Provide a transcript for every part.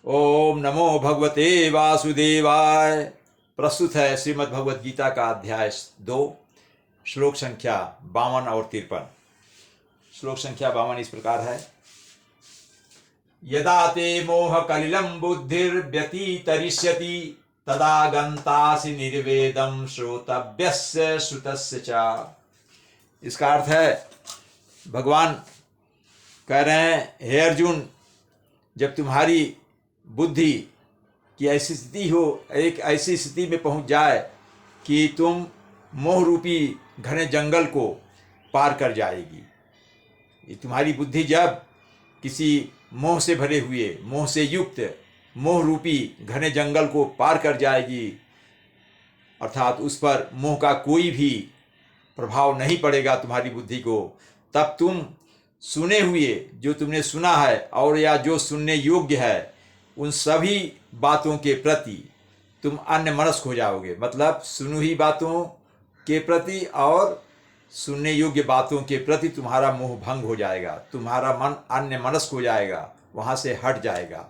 ओम नमो भगवते वासुदेवाय। प्रस्तुत है श्रीमद् भगवद गीता का अध्याय 2, श्लोक संख्या 52 और 53। श्लोक संख्या 52 इस प्रकार है। यदा ते मोह कलिलं बुद्धिर्व्यतितरिष्यति तदा गन्तासि निर्वेदं श्रोतव्यस्य श्रुतस्य च। इसका अर्थ है, भगवान कह रहे हैं, हे अर्जुन, जब तुम्हारी बुद्धि की ऐसी स्थिति हो, एक ऐसी स्थिति में पहुंच जाए कि तुम मोह रूपी घने जंगल को पार कर जाएगी। ये तुम्हारी बुद्धि जब किसी मोह से भरे हुए, मोह से युक्त, मोह रूपी घने जंगल को पार कर जाएगी, अर्थात उस पर मोह का कोई भी प्रभाव नहीं पड़ेगा तुम्हारी बुद्धि को, तब तुम सुने हुए, जो तुमने सुना है और या जो सुनने योग्य है, उन सभी बातों के प्रति तुम अन्यमनस्क हो जाओगे। मतलब सुनी हुई बातों के प्रति और सुनने योग्य बातों के प्रति तुम्हारा मोह भंग हो जाएगा, तुम्हारा मन अन्यमनस्क हो जाएगा, वहाँ से हट जाएगा।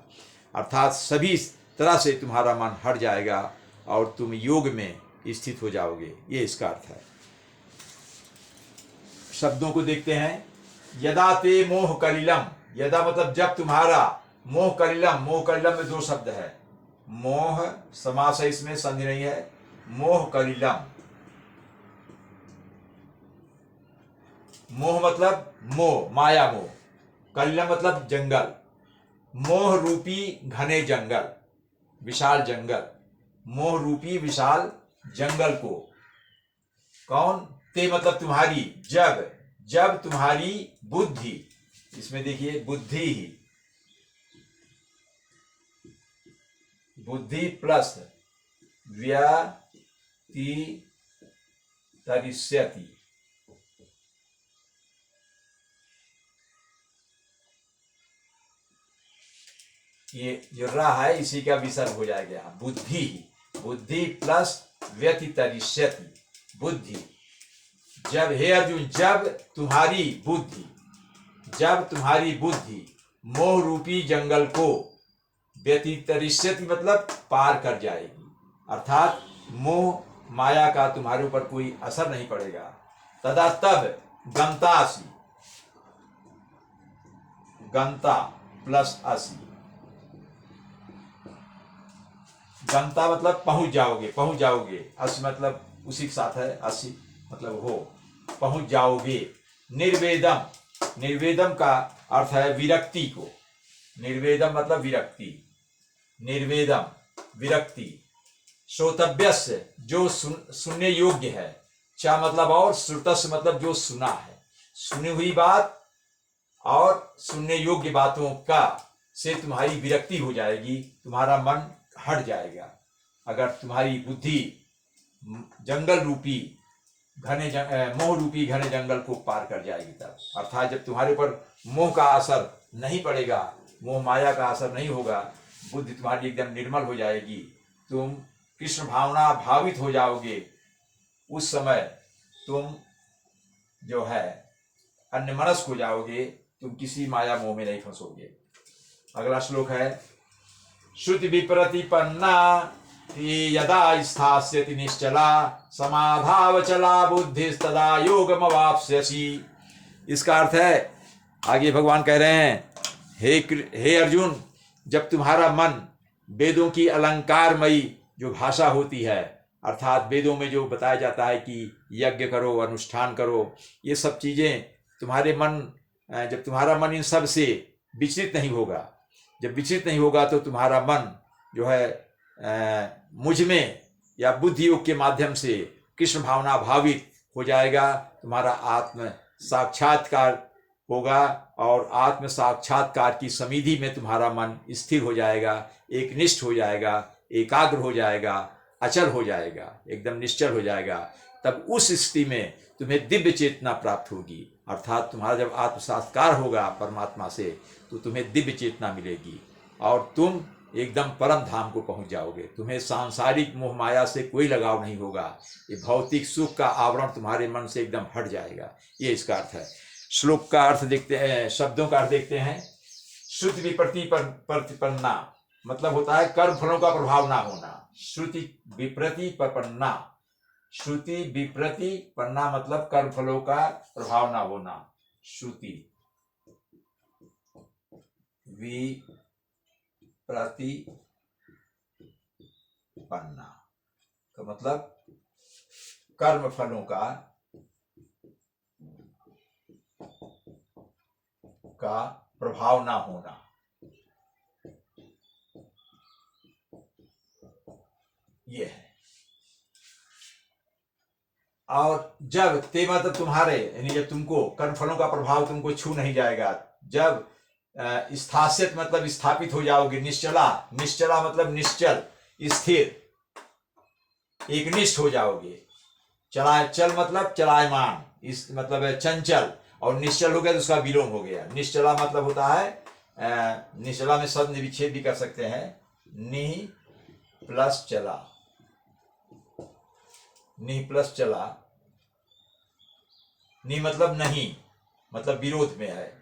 अर्थात सभी तरह से तुम्हारा मन हट जाएगा और तुम योग में स्थित हो जाओगे। ये इसका अर्थ है। शब्दों को देखते हैं। यदा ते मोह कलिलम, यदा मतलब जब तुम्हारा मोह कलिलम, मोह कलिलम में दो शब्द है। मोह समास है, इसमें संधि नहीं है। मोह कलिलम, मोह मतलब मोह, माया मोह, कलिलम मतलब जंगल, मोह रूपी घने जंगल, विशाल जंगल, मोह रूपी विशाल जंगल को कौन, ते मतलब तुम्हारी, जब तुम्हारी बुद्धि, इसमें देखिए बुद्धि ही, बुद्धि प्लस व्यतितरिष्यति, ये जो रहा है इसी का विसर्ग हो जाएगा। बुद्धि ही, बुद्धि प्लस व्यतितरिष्यति, बुद्धि। जब हे अर्जुन, जब तुम्हारी बुद्धि मोह रूपी जंगल को व्यतितरिष्यति मतलब पार कर जाएगी, अर्थात मोह माया का तुम्हारे ऊपर कोई असर नहीं पड़ेगा। तदा तब गंतासी, गंता प्लस असी, गंता मतलब पहुंच जाओगे, असी मतलब उसी के साथ है, असी मतलब हो, पहुंच जाओगे। निर्वेदम, निर्वेदम का अर्थ है विरक्ति को, निर्वेदम मतलब विरक्ति, निर्वेदम विरक्ति। श्रोतव्यस्य जो सुनने योग्य है, चा मतलब और, श्रुतस्य मतलब जो सुना है, सुनी हुई बात और सुनने योग्य बातों का से तुम्हारी विरक्ति हो जाएगी, तुम्हारा मन हट जाएगा। अगर तुम्हारी बुद्धि जंगल रूपी मोह रूपी घने जंगल को पार कर जाएगी तब, अर्थात जब तुम्हारे ऊपर मोह का असर नहीं पड़ेगा, मोह माया का असर नहीं होगा, बुद्धि तुम्हारी एकदम निर्मल हो जाएगी, तुम कृष्ण भावना भावित हो जाओगे, उस समय तुम जो है अन्यमनस्क हो जाओगे, तुम किसी माया मोह में नहीं फंसोगे। अगला श्लोक है। श्रुति विप्रतिपन्ना यदा स्थास्यति निश्चला समाधावचला बुद्धिस्तदा योगमवाप्स्यसि। इसका अर्थ है, आगे भगवान कह रहे हैं, हे अर्जुन, जब तुम्हारा मन वेदों की अलंकारमयी जो भाषा होती है, अर्थात वेदों में जो बताया जाता है कि यज्ञ करो, अनुष्ठान करो, ये सब चीज़ें तुम्हारे मन, जब तुम्हारा मन इन सब से विचलित नहीं होगा, जब विचलित नहीं होगा तो तुम्हारा मन जो है मुझ में या बुद्धि योग के माध्यम से कृष्ण भावना भावित हो जाएगा, तुम्हारा आत्म साक्षात्कार होगा और आत्म साक्षात्कार की समिधि में तुम्हारा मन स्थिर हो जाएगा, एकनिष्ठ हो जाएगा, एकाग्र हो जाएगा, अचल हो जाएगा, एकदम निश्चल हो जाएगा। तब उस स्थिति में तुम्हें दिव्य चेतना प्राप्त होगी, अर्थात तुम्हारा जब आत्म साक्षात्कार होगा परमात्मा से तो तुम्हें दिव्य चेतना मिलेगी और तुम एकदम परम धाम को पहुंच जाओगे। तुम्हें सांसारिक मोह माया से कोई लगाव नहीं होगा, ये भौतिक सुख का आवरण तुम्हारे मन से एकदम हट जाएगा। ये इसका अर्थ है। श्लोक का अर्थ देखते हैं, शब्दों का अर्थ देखते हैं। श्रुति विप्रतिपन्ना, मतलब होता है कर्म फलों का प्रभाव ना होना। श्रुति विप्रति पन्ना, श्रुति विप्रति पन्ना मतलब कर्म फलों का प्रभाव ना होना। श्रुति विप्रति पन्ना का मतलब कर्म फलों का प्रभाव ना होना। ये है। और जब ते मतलब तुम्हारे, यानी जब तुमको कर्म फलों का प्रभाव तुमको छू नहीं जाएगा, जब स्थासित मतलब स्थापित हो जाओगे, निश्चला, निश्चला मतलब निश्चल, स्थिर, एकनिष्ठ हो जाओगे। चल मतलब चलायमान, इस मतलब है चंचल, और निश्चल हो गया तो उसका विलोम हो गया। निश्चला मतलब होता है, निश्चला में शब्द विच्छेद भी कर सकते हैं, नि प्लस चला, नि प्लस चला, नि मतलब नहीं, मतलब विरोध में है,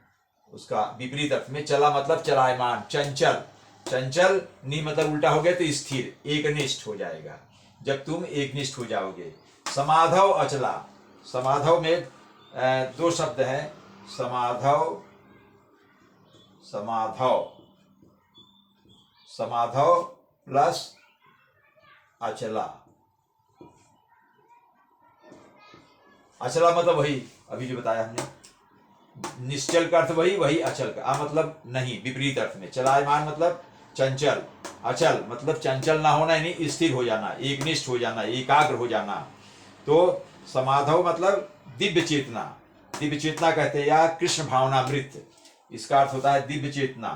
उसका विपरीत अर्थ में। चला मतलब चलायमान, चंचल, चंचल, नि मतलब उल्टा हो गया तो स्थिर, एकनिष्ठ हो जाएगा जब तुम एकनिष्ठ हो जाओगे। समाधव अचला, समाधव में दो शब्द हैं, समाधव, समाधव, समाधव प्लस अचला। अचला मतलब वही अभी जो बताया हमने, निश्चल का अर्थ वही, वही अचल का मतलब नहीं, विपरीत अर्थ में। चलायमान मतलब चंचल, अचल मतलब चंचल ना होना, यानी स्थिर हो जाना, एकनिष्ठ हो जाना, एकाग्र हो जाना। तो समाधव मतलब दिव्य चेतना, दिव्य चेतना कहते हैं, या कृष्ण भावनामृत, इसका अर्थ होता है दिव्य चेतना,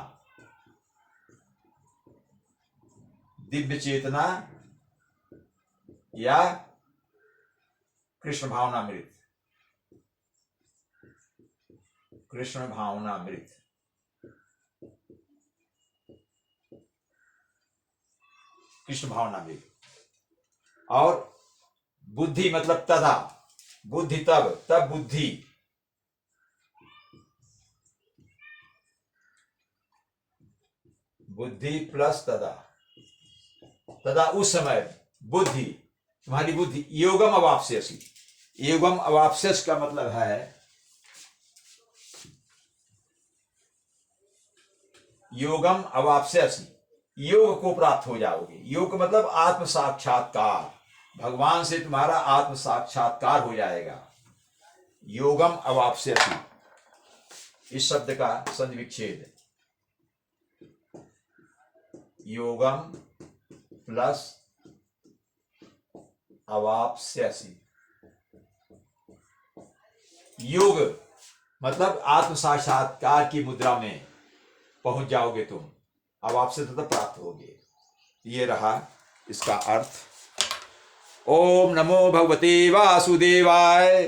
दिव्य चेतना या कृष्ण भावनामृत, कृष्ण भावनामृत। कृष्ण भावनामृत। और बुद्धि मतलब तदा, बुद्धि तब, तब बुद्धि, बुद्धि प्लस तदा, तदा उस समय बुद्धि, तुम्हारी बुद्धि, योगम अवाप्स्यसि, योगम अवाप्स्यस का मतलब है योगम अवाप्स्यसि, योग को प्राप्त हो जाओगे। योग मतलब आत्म साक्षात्कार, भगवान से तुम्हारा आत्म साक्षात्कार हो जाएगा। योगम अवाप्स्यसि, इस शब्द का संविच्छेद, योगम प्लस अवाप्स्यसि। योग मतलब आत्म साक्षात्कार की मुद्रा में पहुंच जाओगे तुम, अवाप्स्य तथा प्राप्त होगे। ये रहा इसका अर्थ। ओम नमो भगवते वासुदेवाय।